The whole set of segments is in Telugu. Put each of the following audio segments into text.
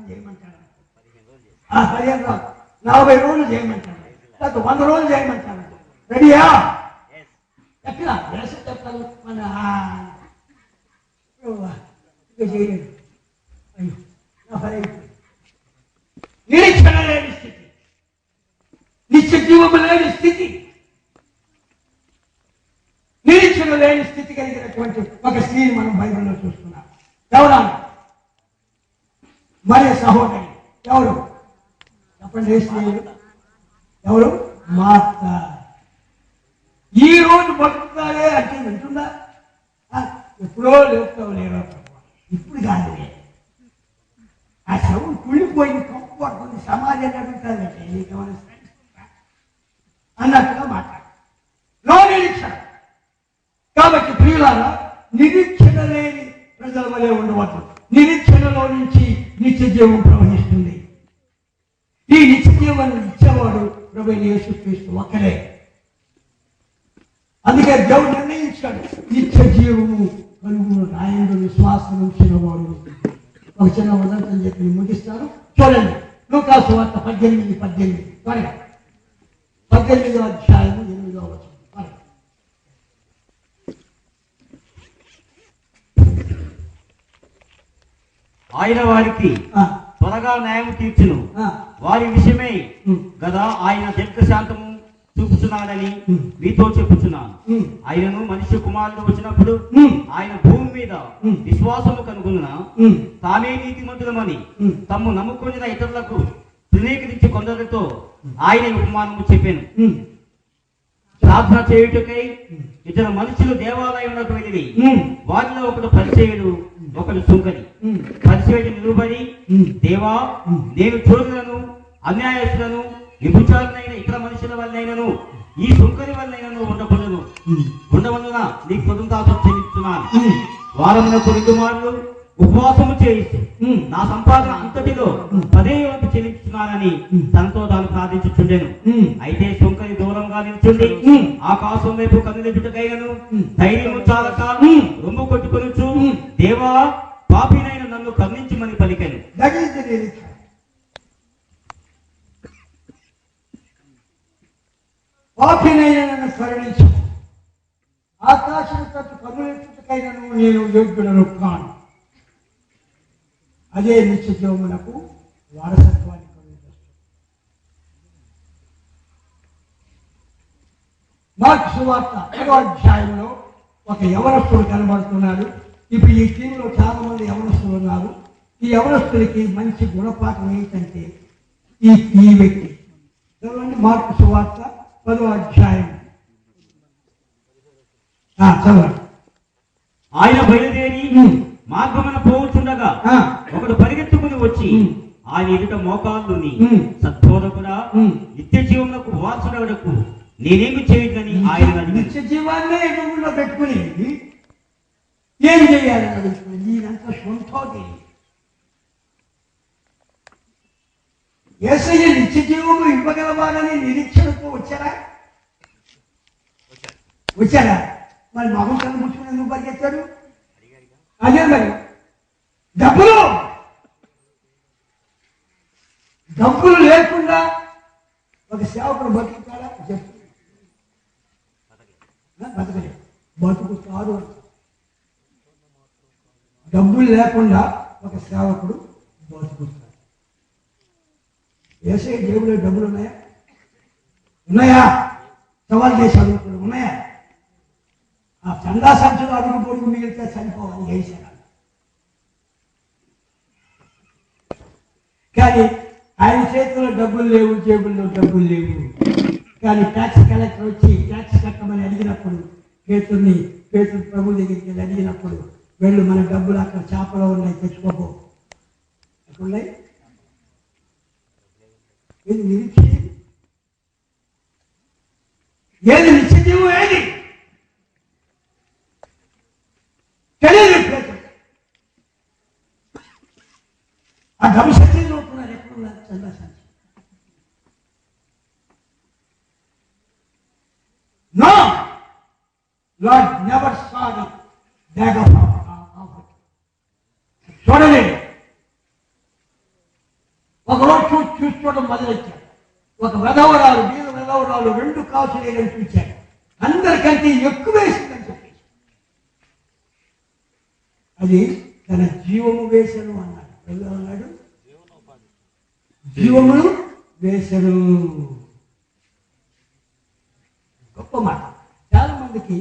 చేయమంటాడు, 15 రోజులు 40 రోజులు చేయమంటాడు, లేకపోతే 100 రోజులు చేయమంటాడు. రెడీయా? ఎట్లా దేశం చెప్తాను మన చేయలేదు. అయ్యో నా పని నిరీక్షణ లేని స్థితి, నిత్య జీవము లేని స్థితి, నిరీక్షణ లేని స్థితి కలిగినటువంటి ఒక స్త్రీని మనం బైబిల్లో చూస్తున్నాం. ఎవరా? మరి సహోదరి ఎవరు చెప్పండి? ఏ స్త్రీలు? ఎవరు? మార్త. ఈ రోజు బతుకుతారే అంటే వింటుందా? ఎప్పుడో లేపుతావు లేవా? ఇప్పుడు కాదు, ఆ శవం కుళ్ళిపోయింది, కంపు పడుతుంది, సమాజాన్ని అడుగుతారంటే నీకేమైనా అన్నట్టుగా మాట్లాడు. నో నిరీక్షణ. కాబట్టి ప్రియులారా, నిరీక్షణ లేని ప్రజల వలె ఉండవద్దు. నిరీక్షణలో నుంచి నిత్య జీవం ప్రవహిస్తుంది. ఈ నిత్య జీవాన్ని ఇచ్చేవాడు ప్రభువైన యేసుక్రీస్తు ఒక్కడే. అందుకే దేవుడు నిర్ణయించాడు, నిత్య జీవము కలుగు నాయందు విశ్వాసం ఉంచిన వాడు. ఒక చిన్న ఉదంతం చెప్పి ముగిస్తాను, చూడండి. లూకా సువార్త 18 త్వరగా 18వ అధ్యాయము 8వ వచనం. ఆయన వారికి త్వరగా న్యాయం తీర్చును, వారి విషయమే గదా ఆయన దీర్ఘశాంతము చూపుతున్నాడని మీతో చెప్పుచున్నాను. ఆయనను మనిషి కుమారుడు వచ్చినప్పుడు ఆయన భూమి మీద విశ్వాసము కనుగొన తానే నీతిమంతులమని తమ్ము నమ్ముకున్న ఇతరులకు తృణీకరించి కొందరితో ఆయన ఉపమానము చెప్పాను. ప్రార్థన చేయుటకై ఇద్దరు మనుషులు దేవాలయంలోకి వెళ్ళి వారిలో ఒకడు పరిచయుడు, ఒకడు సుంకరి. పరిచయుడు నిలబడి, దేవా, నేను చోరులను, అన్యాయస్తులను, విభుచారులైన ఇతర మనుషుల వల్లైనను ఈ సుంకరి వల్లైనను ఉండవలన నీకు కృతజ్ఞతాస్తుతులు చెల్లిస్తున్నాను. వారమునకు 2 మార్లు ఉపవాసము చేయిస్తూ నా సంపాదన అంతటిలో 10వ వంతు చెల్లించున్నానని తనతో తాను ప్రార్థించుచుండెను. అయితే సుంకరి దూరంగా నిల్చుండి ఆకాశం వైపు కన్నులెట్టుటకైనను ధైర్యము చాలక రొమ్ము కొట్టుకొనుచు, దేవా, పాపినైన నన్ను కరుణించమని పలికెను. పాపినైన నన్ను కరుణించు, ఆకాశం తట్టు కన్నులెట్టుటకైనను నేను యోగ్యుడను కాను. అదే నిత్య జీవమునకు వారసత్వాన్ని కలుగజేస్తుంది. మార్కు సువార్త 1వ అధ్యాయంలో ఒక యవనస్తుడు కనబడుతున్నాడు. ఇప్పుడు ఈ టీంలో చాలా మంది యవనస్తులు ఉన్నారు. ఈ యవనస్తులకి మంచి గుణపాఠం ఏంటంటే ఈ వ్యక్తి చదవండి. మార్కు సువార్త 1వ అధ్యాయం చదవండి. ఆయన బయలుదేరి మార్గమున పోవుచుండగా ఒకడు పరిగెత్తుకుని వచ్చి ఆయన ఎదుట మోకాళ్ళుని, సద్బోధకుడా, నిత్య జీవమునకు వారసుడకు నేనేమి చేయదని ఆయన నిత్య జీవాన్నే ఎదుగులో పెట్టుకుని ఏం చేయాలని అడుగుతుంది. నేనంత సొంతోది యేసయ్య నిత్య జీవము ఇవ్వగలవాలని నిరీక్షణతో వచ్చారా? మరి మగం కన్ను ముట్టుకుని ఎందుకు పరిగెత్తాడు? అదే మరి డబ్బులు లేకుండా ఒక సేవకుడు బతుకుతాడా? చెప్పు, బతకలేదు. బతుకుతాడు. డబ్బులు లేకుండా ఒక సేవకుడు బతుకుతాడు. యేసయ్య జేబులో డబ్బులు ఉన్నాయా? సవాల్ చేసి అడుగుతాడు, ఉన్నాయా? ఆ చందా సంచులు అడుగు పొడుగు మిగిలితే చనిపోవాలి వేసాడు. కానీ ఆయన చేతిలో డబ్బులు లేవు, జేబుల్లో డబ్బులు లేవు. కానీ ట్యాక్స్ కలెక్టర్ వచ్చి ట్యాక్స్ కట్టమని అడిగినప్పుడు పేతురు ప్రభు దగ్గరికి వెళ్ళి అడిగినప్పుడు, వెళ్ళు, మన డబ్బులు అక్కడ చేపలో ఉన్నాయి, తెచ్చుకోపో. ఎక్కడున్నాయి? ఏది నిరీక్ష? ఏది నిత్యజీవం? ఏది తెలియదు. ఆ భవిష్యత్తులో ఉంటున్నారు. ఎక్కడున్నారు? Chandrashanti. No, lord never saw the bag of offering. చూడలేదు. చూసుకోవడం మొదలెట్టాడు. ఒక వెధవరాలు, వీర వెధవరాలు 2 కాసులేదని చూశాడు. అందరికంటే ఎక్కువ వేసిందని చెప్పేసి అది తన జీవము వేసను అన్నాడు. ఎలా అన్నాడు? జీవమును వేసను. గొప్ప మాట. చాలా మందికి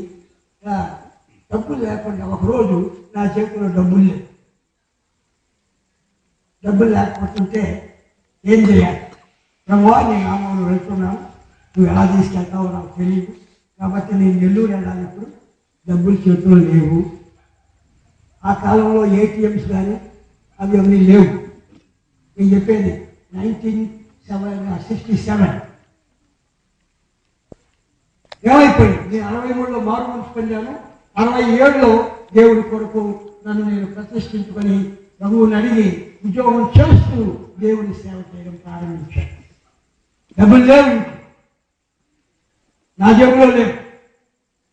డబ్బులు లేకుండా, ఒకరోజు నా చేతిలో డబ్బులు లేవు. డబ్బులు లేకపోతుంటే ఏం చేయాలి? ప్రభువా, నేను నామంలో వెళ్తున్నాను, నువ్వు ఎలా తీసుకెళ్తావో నాకు తెలియదు, కాబట్టి నేను నెల్లూరు వెళ్ళాలి, ఇప్పుడు డబ్బులు చేతులు లేవు. ఆ కాలంలో ఏటీఎంస్ కానీ అవి అన్నీ లేవు. నేను చెప్పేది 1967. ఏమైపోయింది? నేను 63లో మారు మనసు పొందాను. 67లో దేవుడి కొరకు నన్ను నేను ప్రతిష్ఠించుకొని ప్రభువుని అడిగి ఉద్యోగం చేస్తూ దేవుని సేవ చేయడం ప్రారంభించాను. డబ్బులు లేవు, నా జేబులో లేవు.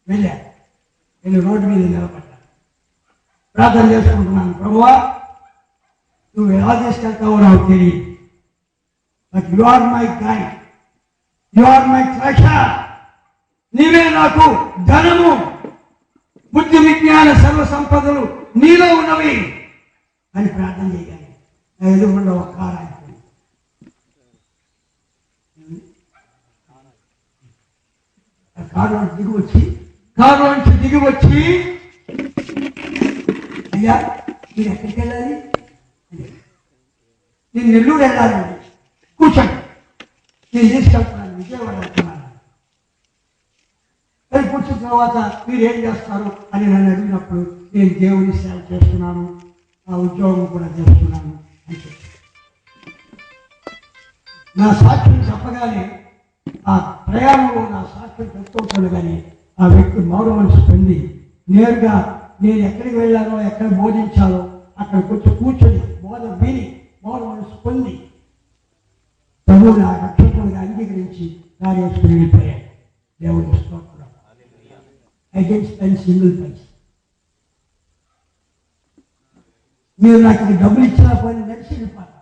వెళ్ళా, నేను రోడ్డు మీద నిలబడ్డాను, ప్రార్థన చేసుకుంటున్నాను. ప్రభువా, నువ్వు ఎలా తీసుకెళ్తావో నాకు తెలియదు, but you are my guide, you are my treasure. నీవే నాకు ధనము, బుద్ధి, విజ్ఞాన, సర్వ సంపదలు నీలో ఉన్నవి అని ప్రార్థన చేయగానే నా ఎదురుకుండా ఒక కారు అయిపోయింది. కారులోంచి దిగి వచ్చి అయ్యా, మీరు ఎక్కడికి వెళ్ళాలి? నేను నెల్లూరు వెళ్ళాలండి, కూర్చోండి, నేను తీసుకెళ్తున్నాను, విజయవాడ వెళ్తున్నాను. అది కూర్చున్న తర్వాత మీరు ఏం చేస్తారు అని నన్ను అడిగినప్పుడు నేను దేవుని సేవ చేస్తున్నాను, ఆ ఉద్యోగం కూడా చేస్తున్నాను అని చెప్పి నా సాక్ష్యం చెప్పగానే, ఆ ప్రయాణంలో నా సాక్ష్యం చెప్తుండగానే ఆ వ్యక్తి మారు మనసు పొంది నేరుగా నేను ఎక్కడికి వెళ్ళానో, ఎక్కడ బోధించాలో అక్కడికి వచ్చి కూర్చొని బోధ విని మారు మనసు పొంది ప్రభువుని ఆ రక్షకుడిగా అంగీకరించి కార్యేసుకుని వెళ్ళిపోయాడు. దేవుని స్తోత్రం. I didn't spend single price. మీరు నాకు డబ్బులు ఇచ్చినా పోయిన నడిచి వెళ్ళిపోతా,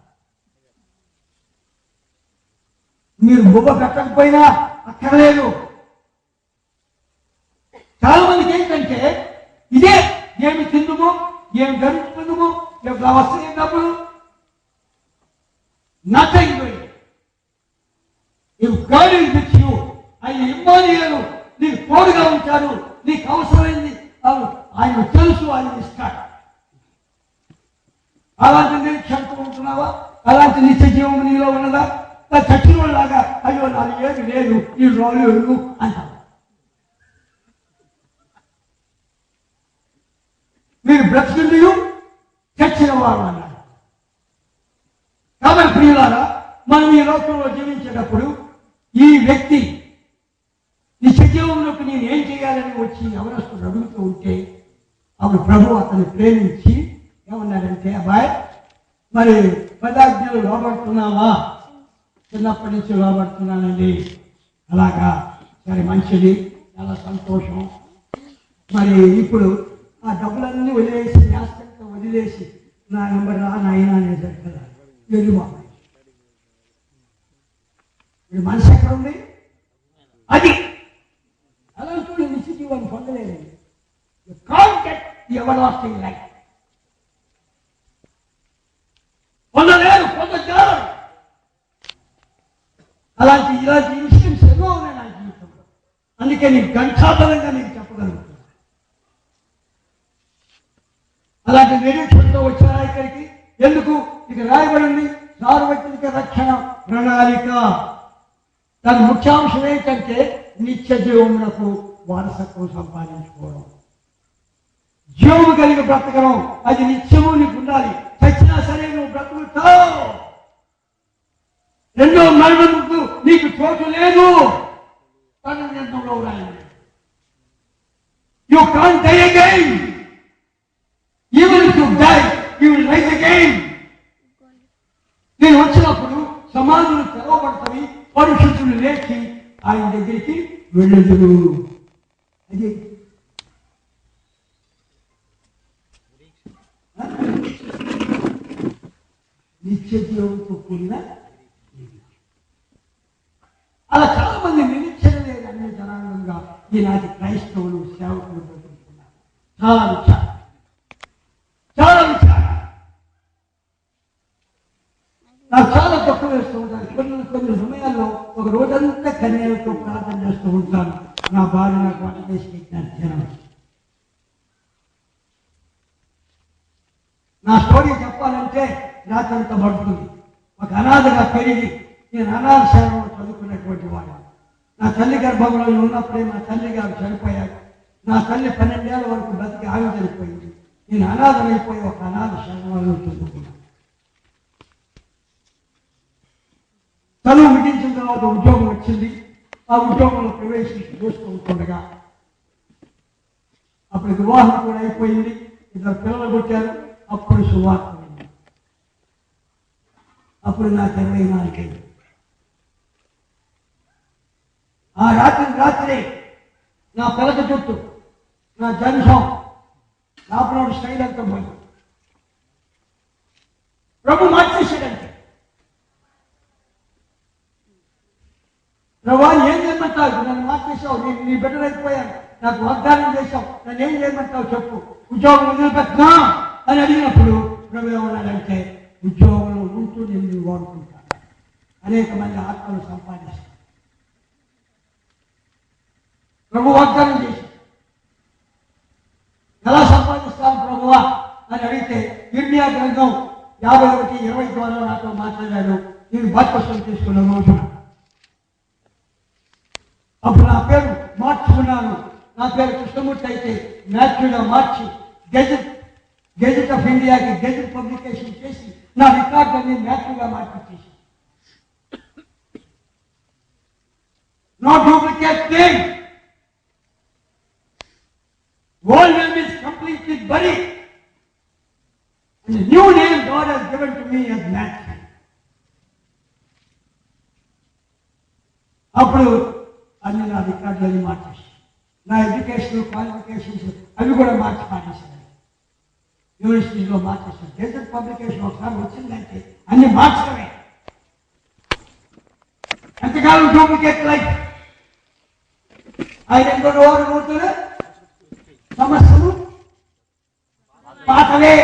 మీరు బొబ్బ పెట్టకపోయినా అక్కర్లేదు. చాలా మందికి ఏంటంటే ఇదే, ఏమి తిందుము, ఏమి ధరించుకుందుము, వస్తున్న డబ్బులు nothing doing. If God will with you, ఆయన ఇమ్మానుయేలు నీకు తోడుగా ఉంటాడు, నీకు అవసరమైంది ఆయన తెలుసు, ఆయన ఇస్తాడు. అలాంటి నిరీక్షణతో ఉంటున్నావా? అలాంటి నిత్య జీవం నీలో ఉన్నదా? చచ్చిన లాగా అయ్యో నాకు ఏమి లేదు, ఈ రోజు ఎరుగు అంటారు. మీరు బ్రతుకుంది చచ్చిన వారు అన్నారు. కాబట్టి ప్రియులారా, మనం ఈ లోకంలో జీవించేటప్పుడు ఈ వ్యక్తి నిత్య జీవంలోకి నేను ఏం చేయాలని వచ్చి యవనస్తుడు అడుగుతూ ఉంటే అప్పుడు ప్రభు అతన్ని ప్రేమించి ఏమన్నాడంటే, అబ్బాయి, మరి 10 ఆజ్ఞలు లోబడుతున్నావా? చిన్నప్పటి నుంచి లోబడుతున్నానండి. అలాగా, సరే, మంచిది, చాలా సంతోషం. మరి ఇప్పుడు ఆ డబ్బులన్నీ వదిలేసి, ఆస్తంతా వదిలేసి నా నెంబర్ రా నాయన అనేసాడు కదా. వెళ్ళి బాబు, ఇప్పుడు మనసు ఎక్కడ ఉంది? అది అలాంటి నిత్య జీవాన్ని పొందలేదండి. You can't get the everlasting life. పొందలేరు, పొందలేరు. ఇలాంటి ఇన్సిడెంట్స్ ఎన్నో ఉన్నాయి నా జీవితంలో. అందుకే నీకు గంటాపరంగా నీకు చెప్పగలుగుతున్నాను. అలాంటి నిరీక్షణతో వచ్చారా ఇక్కడికి? ఎందుకు? ఇక రాయబడింది సార్వత్రిక రక్షణ ప్రణాళిక. దాని ముఖ్యాంశం ఏంటంటే నిత్య జీవమునకు వారసత్వం సంపాదించుకోవడం, జీవము కలిగి బ్రతకడం. అది నిత్యము నీకు ఉండాలి. చచ్చినా సరే నువ్వు బ్రతుకుతావు. రెండో మరణముకు నీకు చోటు లేదు. తన గ్రంథంలో రాయండి, you can't die again. Even if you die, you will rise again. నేను వచ్చినప్పుడు సమాధులు తెరవబడతాయి, పరిశుద్ధులు లేచి ఆయన దగ్గరికి వెళ్ళదురు. అది నిత్య జీవంతో కూడిన అలా చాలా మంది నిరీక్షణ లేని అన్ని జనాంగంగా ఈనాటి క్రైస్తవులు సేవకులు బతుకుతున్నారు. చాలా విచారం, చాలా విచారం. నాకు చాలా దుఃఖం వేస్తూ ఉంటాను. కొన్ని సమయాల్లో ఒక రోజంతా కన్యలతో ప్రార్థన చేస్తూ ఉంటాను. నా భార్య నాకు వంట చేసి పెట్టిన జనం. నా స్టోరీ చెప్పాలంటే రాత్రంతా పడుతుంది. ఒక అనాథగా పెరిగి నేను అనాథ సేవలో చదువుకున్నటువంటి వాడు. నా తల్లి గర్భంలో ఉన్నప్పుడే మా తల్లి గారు చనిపోయాడు. నా తల్లి 12 ఏళ్ల వరకు బ్రతికి ఆమె చనిపోయింది. నేను అనాథమైపోయి ఒక అనాథ సేవలో చదువుకున్నాను. చదువు ముగించిన తర్వాత ఉద్యోగం వచ్చింది. ఆ ఉద్యోగంలో ప్రవేశించి చూసుకుంటుండగా అప్పుడు వివాహం కూడా అయిపోయింది. 2 పిల్లలు పుట్టారు. అప్పుడు సువార్త ఉంది. అప్పుడు నాకు 24 ఏళ్ళు. ఆ రాత్రి నా పిల్లక చుట్టూ నా జన్సం నాపలో స్టైల్ అంతా పోయింది. ప్రభు మార్చేసాడంటే, ప్రభా ఏం చేయమంటావు? నన్ను మార్చేసావు, నేను నీ బిడ్డలైపోయాను, నాకు వాగ్దానం చేశావు, నన్ను ఏం చేయమంటావు చెప్పు, ఉద్యోగం వదిలిపెట్టినా అని అడిగినప్పుడు ప్రభు ఏమన్నాడంటే, ఉద్యోగంలో ఉంటూ నేను వాడుకుంటాను, అనేక మంది ఆత్మలు సంపాదిస్తాను. ప్రభు వాగ్దానం చేశాడు. ఎలా సంపాదిస్తాను ప్రభువా అని అడిగితే ఇర్మియా గ్రంథం 51:20 ద్వారా నాతో మాట్లాడాడు. నేను బాప్తిసం తీసుకున్న రోజున అప్పుడు నా పేరు మార్చుకున్నాను. నా పేరు కృష్ణమూర్తి అయితే మ్యాథ్యూగా మార్చి గెజెట్ ఆఫ్ ఇండియాకి గెజెట్ పబ్లికేషన్ చేసి నా రికార్డుని మ్యాథ్యూగా మార్చేసి, no duplicate name. Old name is completely buried. And the new name God has given to me as Matthew. అప్పుడు అన్ని నా రికార్డులని మార్చేసి, నా ఎడ్యుకేషన్ క్వాలిఫికేషన్స్ అవి కూడా మార్చి పాటిస్తాను. యూనివర్సిటీలో మార్చేస్తాను. గెజెట్ పబ్లికేషన్ ఒకసారి వచ్చిందంటే అన్ని మార్చడమే. ఎంతకాలం డూప్లికేట్ లైఫ్. ఆయన ఎంతో నూతన సమస్యలు పాతవే,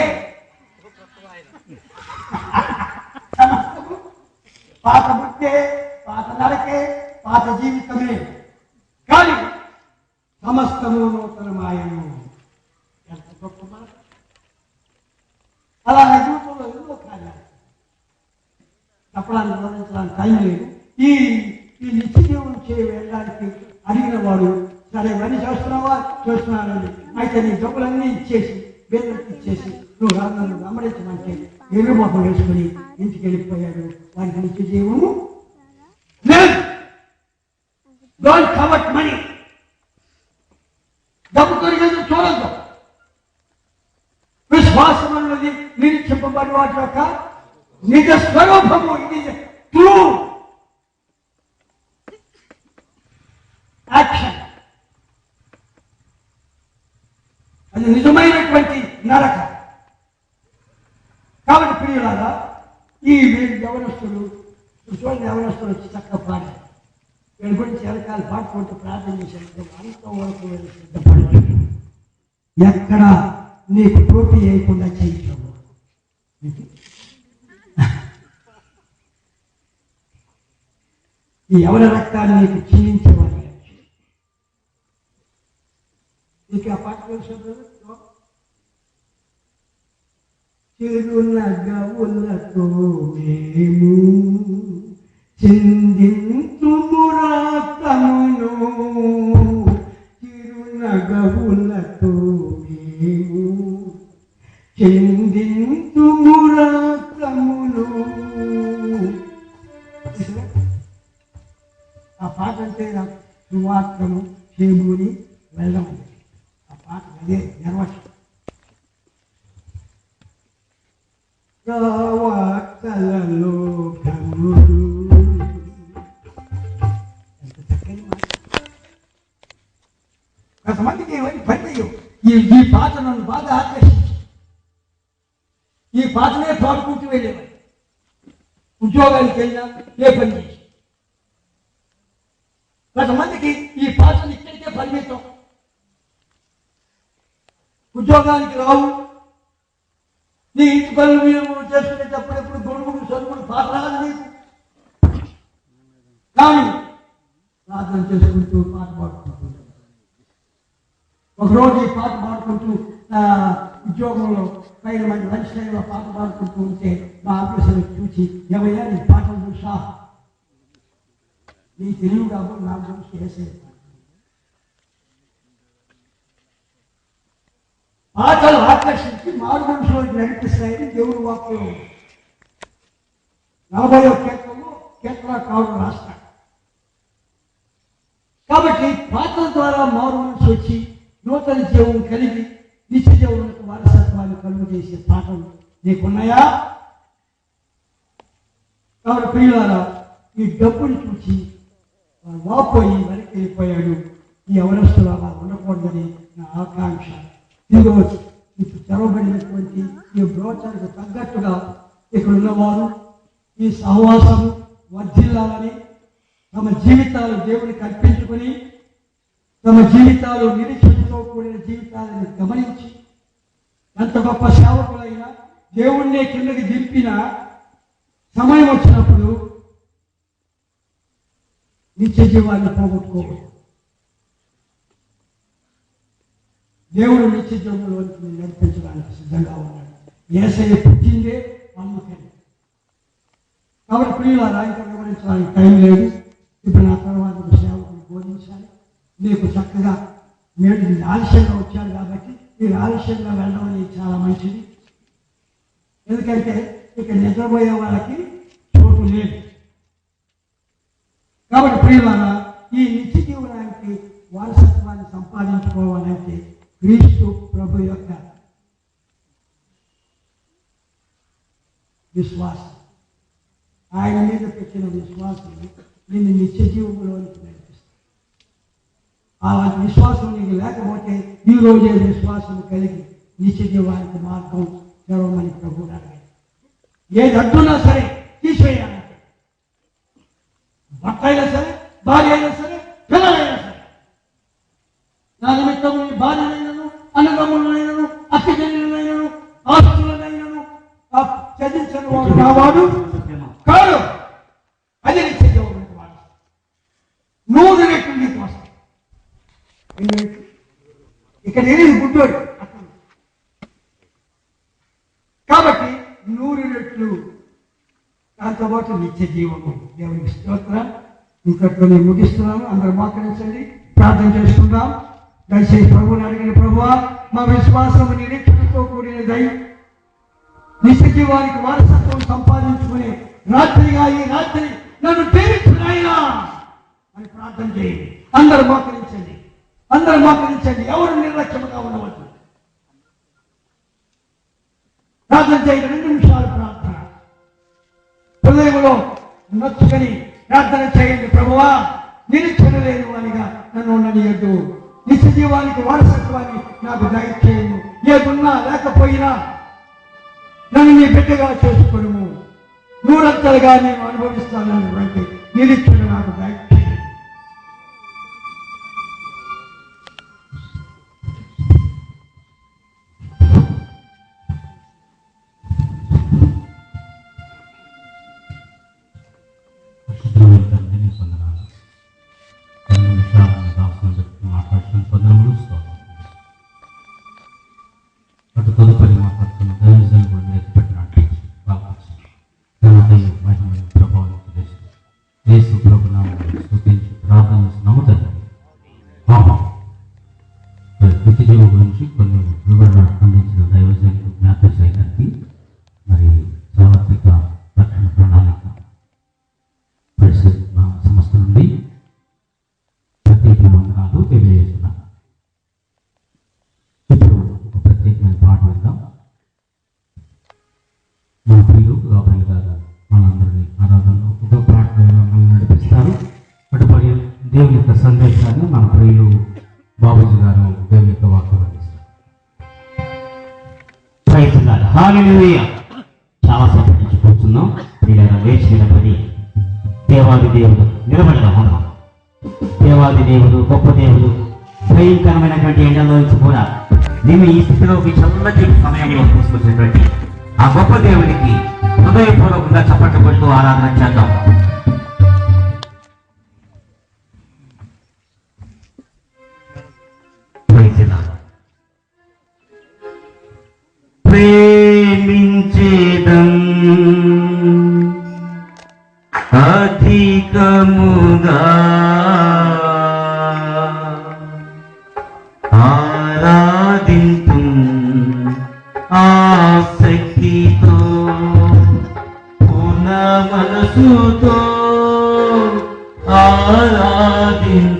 సమస్యలు పాత బుద్ధే, పాత నరకే, పాత జీవితమే. కానీ సమస్తము నూతనమాయను. ఎంత గొప్ప మాట. అలా నా జీవితంలో ఎన్నో కార్యాలు చెప్పడానికి వర్ణించడానికి టైం లేదు. ఈ నిత్య జీవనం వెళ్ళడానికి అడిగిన వాడు, సరే వరి చేస్తున్నావా? చేస్తున్నానండి. అయితే నీ డబ్బులన్నీ ఇచ్చేసి బేదలకు ఇచ్చేసి నువ్వు నన్ను గమనించమంటే ఎరువు మొహం వేసుకుని ఇంటికి వెళ్ళిపోయాడు. వారికి నిత్య జీవము లేదు. Don't covet money. డబ్బు కొరిగేది చూడద్దు. విశ్వాసం అన్నది నిరీక్షింపబడి వాటి యొక్క నిజ స్వరూపము. ఇది ట్రూ యాక్షన్. అది నిజమైనటువంటి నరక. కాబట్టి ప్రియులారా, ఈ యవనస్తులు చూడండి, యవనస్తులు వచ్చి చక్కగా పాడారు. వీళ్ళ గురించి వెనకాల పాడుకుంటూ ప్రార్థన చేశారు. అంతవరకు సిద్ధపడి ఎక్కడ నీకు పోటీ చేయకుండా చేయించాము. ఈ యవన రక్తాన్ని నీకు క్షీణించేవారు. నీకు ఆ పాట తెలుసు? చిరునగవులతో మేము చిందింతుము రక్తమును, చిరునగవులతో మేము చిందింతుము రక్తమును. ఆ పాట అంటే నాకు సువార్తను చేబూని వెళ్ళడం. ఆ పాట అదే నిర్వచనం. ప్రవక్తలలో కనుడు. ఎంత చక్కని మాట. కొంతమందికి ఏమని పని ఈ పాట నన్ను బాగా ఆకర్షించి ఈ పాటనే పాడుకుంటూ వెళ్ళేవాడు. ఉద్యోగానికి వెళ్ళినా ఏ పని చేసి కొంతమందికి ఈ పాటలు ఇక్కడికే పరిమితం. ఉద్యోగానికి రావు, నీ ఇంటి పనులు మీరు చేసుకునేటప్పుడు ఎప్పుడు గొడుగుడు చదువుడు పాట రాదు నీకు. కానీ ప్రార్థన చేసుకుంటూ పాట పాడుకుంటూ ఒకరోజు ఈ పాట పాడుకుంటూ ఉద్యోగంలో పైన మంది లంచ్ టైంలో పాట పాడుకుంటూ ఉంటే మా ఆఫీసర్ చూసి ఎవరైనా నీ పాటలు చూసా నీ తెలివి కాబట్టి నా గురించి వేసే పాటలు ఆకర్షించి మారు మనుషులకు నడిపిస్తాయని దేవుడు వాక్యం 40వ కీర్తనకారుడు రాస్తాడు. కాబట్టి పాటల ద్వారా మారు మనసు వచ్చి నూతన జీవం కలిగి నిత్య జీవనకు వారసత్వాన్ని కలుగు చేసే పాటలు నీకున్నాయా? కాబట్టి ప్రియులారా, ఈ డబ్బుని చూసి వాపోయి వెనక్కి వెళ్ళిపోయాడు. ఈ యవనస్తులు అలా ఉండకూడదని నా ఆకాంక్ష. ఈరోజు ఇప్పుడు తెరవబడినటువంటి ఈ బ్రోచర్కు తగ్గట్టుగా ఇక్కడ ఉన్నవారు ఈ సహవాసం వర్ధిల్లాలని తమ జీవితాలు దేవునికి అర్పించుకొని తమ జీవితాలు నిరీక్షణతో కూడిన జీవితాలను గమనించి ఎంత గొప్ప సేవకులైనా దేవుణ్ణే కిందకి దింపిన సమయం వచ్చినప్పుడు నిత్య జీవాన్ని పోగొట్టుకోకూడదు. దేవుడు నిత్య జీవంలోకి నడిపించడానికి సిద్ధంగా ఉన్నాడు. యేసయ్య పుట్టిందే అందుకని. కాబట్టి ప్రియులారా, ఇంకా వివరించడానికి టైం లేదు. ఇప్పుడు నా తర్వాత సేవకులు బోధించాలి. మీకు చక్కగా మీరు ఆలస్యంగా వచ్చారు కాబట్టి మీరు ఆలస్యంగా వెళ్ళడం అనేది చాలా మంచిది. ఎందుకంటే ఇక్కడ నిద్రపోయే వాళ్ళకి చోటు లేదు. కాబట్టి ప్రియులారా, ఈ నిత్య జీవనానికి వారసత్వాన్ని సంపాదించుకోవాలంటే క్రీస్తు ప్రభు యొక్క విశ్వాసం, ఆయన మీద పెట్టిన విశ్వాసం నిన్ను నిత్య జీవంలోనికి నడిపిస్తుంది. ఆ విశ్వాసం నీకు లేకపోతే ఈ రోజే విశ్వాసం కలిగి నిత్య జీవానికి మార్గం తెరవమని ప్రభువు అడిగాడు. ఏది అడ్డున్నా సరే తీసివేయాలంటే, భర్త అయినా సరే, భార్య అయినా సరే, పిల్లలైనా సరే, నా నిమిత్తం నీ భార్యనైనను, అన్నదమ్ములనైనను, అక్క చెల్లెలనైనను, ఆస్తులనైనను చదించని వాడు కావాడు కాదు. అది నిత్య జీవనానికి వాడు 100 రెట్లు నీకు వస్తాయి. ఇక్కడ ఏది గుడ్డోడు. కాబట్టి 100 రెట్లు దాంతో పాటు నిత్య జీవము. దేవునికి స్తోత్రం. ఇంకట్లో నేను ముగిస్తున్నాను. అందరూ మోకరించండి, ప్రార్థన చేసుకుందాం. దయచేసి ప్రభువుని అడిగిన, ప్రభువా, మా విశ్వాసం నిరీక్షణతో కూడినదై నిత్య జీవానికి వారసత్వం సంపాదించుకునే రాత్రిగా ఈ రాత్రి నన్ను దీవించునాయనా అని ప్రార్థన చేయండి. అందరూ మోకరించండి, అందరూ మోకరించండి. ఎవరు నిర్లక్ష్యంగా ఉండవచ్చు. ప్రార్థన చేయండి. 2 నిమిషాలు ప్రార్థన. హృదయంలో నొచ్చుకొని ప్రార్థన చేయండి. ప్రభువా, నిరీక్షణ లేని వానిగా నన్ను ఉండనియద్దు. నిత్య జీవానికి వారసత్వాన్ని నాకు దయచేయను. ఏదున్నా లేకపోయినా నన్ను నీ బిడ్డగా చేసుకును. 100 నేను అనుభవిస్తానన్నటువంటి నిరీక్షణ నాకు దయచేయండి. తదుపరి మాట్లాడుతున్న దైవజనులు కూడా మీరు ఎత్తిపెట్టినట్టు ప్రభావం యేసు ప్రభు నామములో స్తుతించి ప్రార్థన చేస్తున్నాము తండ్రి. నిత్య జీవం గురించి కొన్ని వివరణ అందించిన దైవజనులు జ్ఞాపేశ్వర గారికి మరి సార్వత్రిక రక్షణ ప్రణాళిక పరిస్థితి సంస్థ నుండి ప్రత్యేక వందనాలు తెలియజేస్తున్నాను. ఇప్పుడు ఒక ప్రత్యేకమైన పాట విందాం. మన ప్రియులు గాబ్రియల్ గారు మనందరినీ ఆరాధనలో ఒక ప్రార్థనలో మనల్ని నడిపిస్తారు. అటుపడి దేవుని యొక్క సందేశాన్ని మన ప్రియులు బాబూజీ గారు దేవుని యొక్క వాక్యం అందిస్తారు. హల్లెలూయా. చాలా సేపటి నుంచి కూర్చున్నాం ప్రియుల ఆయన లేచి నిలబడి దేవాది దేవుడు నిలబడడం. దేవాది దేవుడు గొప్ప దేవుడు భయంకరమైనటువంటి ఎండలో నుంచి కూడా నేను ఈ స్థితిలోకి చల్లటి సమయంలో తీసుకొచ్చినటువంటి ఆ గొప్ప దేవునికి హృదయపూర్వకంగా చప్పట్లు కొడుతూ ఆరాధన చేద్దాం. ప్రేమించేదం అధికముగా ఆరాధింతు ఆసక్తితో పూర్ణ మనసుతో ఆరాధింతు